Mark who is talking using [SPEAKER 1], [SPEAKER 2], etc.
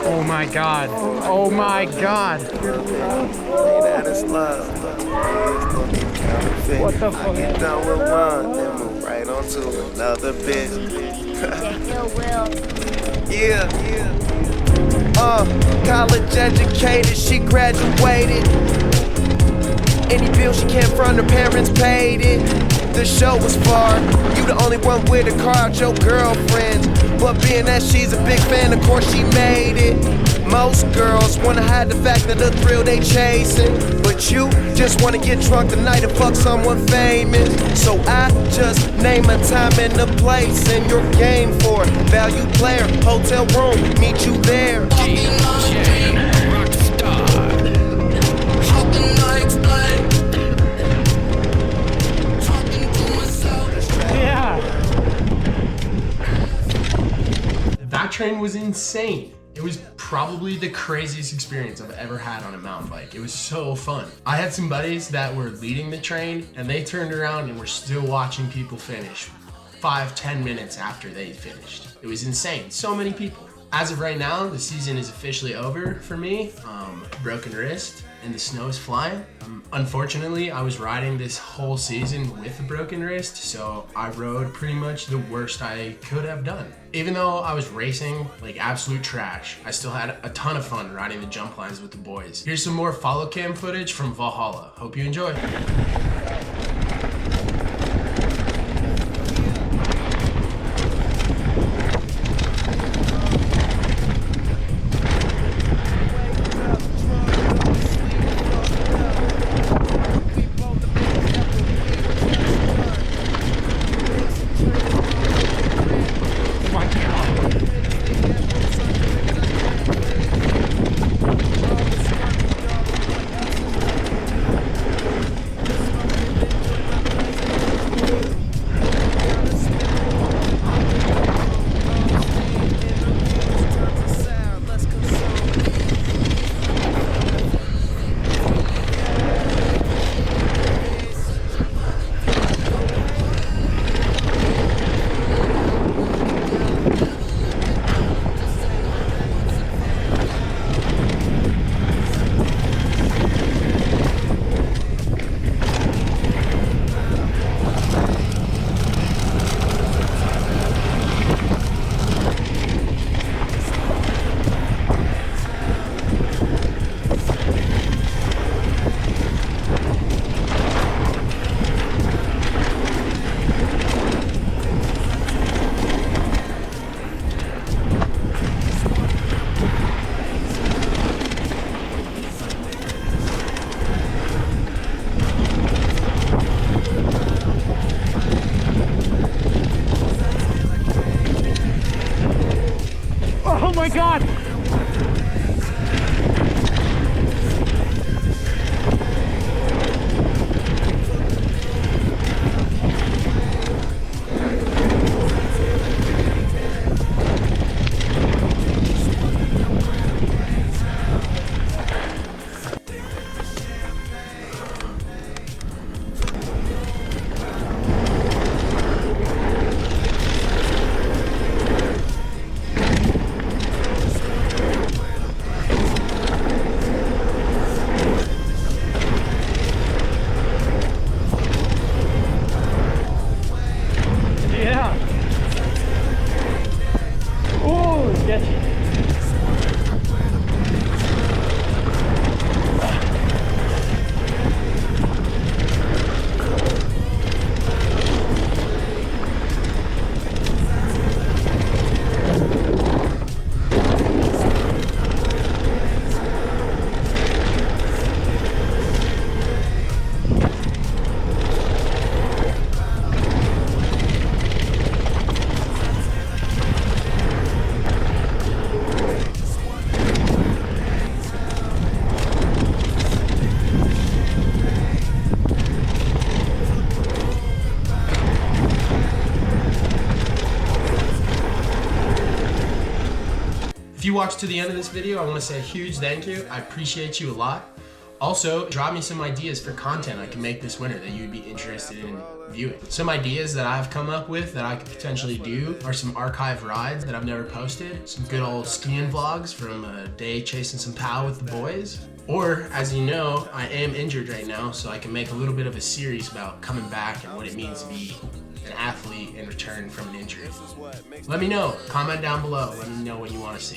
[SPEAKER 1] Oh my God. Oh my God. What the fuck?
[SPEAKER 2] I get done with one, then move right on to another bit. Yeah. College educated, she graduated. Any bill she can't front, her parents paid it. The show was far, you the only one with a car out your girlfriends. But being that she's a big fan, of course she made it. Most girls wanna hide the fact that the thrill they chasing, but you just wanna get drunk tonight and fuck someone famous. So I just name a time and a place, and you're game for it. Value player, hotel room, meet you there.
[SPEAKER 3] DJ Rockstar. How can I explain? Talking to myself.
[SPEAKER 1] Yeah.
[SPEAKER 4] That train was insane. It was probably the craziest experience I've ever had on a mountain bike. It was so fun. I had some buddies that were leading the train and they turned around and were still watching people finish 5-10 minutes after they finished. It was insane. So many people. As of right now, the season is officially over for me. Broken wrist and the snow is flying. Unfortunately, I was riding this whole season with a broken wrist, so I rode pretty much the worst I could have done. Even though I was racing like absolute trash, I still had a ton of fun riding the jump lines with the boys. Here's some more follow cam footage from Valhalla. Hope you enjoy.
[SPEAKER 1] Oh my God.
[SPEAKER 4] If you watched to the end of this video, I want to say a huge thank you. I appreciate you a lot. Also, drop me some ideas for content I can make this winter that you'd be interested in viewing. Some ideas that I've come up with that I could potentially do are some archive rides that I've never posted, some good old skiing vlogs from a day chasing some POW with the boys. Or, as you know, I am injured right now, so I can make a little bit of a series about coming back and what it means to be an athlete in return from an injury. Let me know. Comment down below. Let me know what you want to see.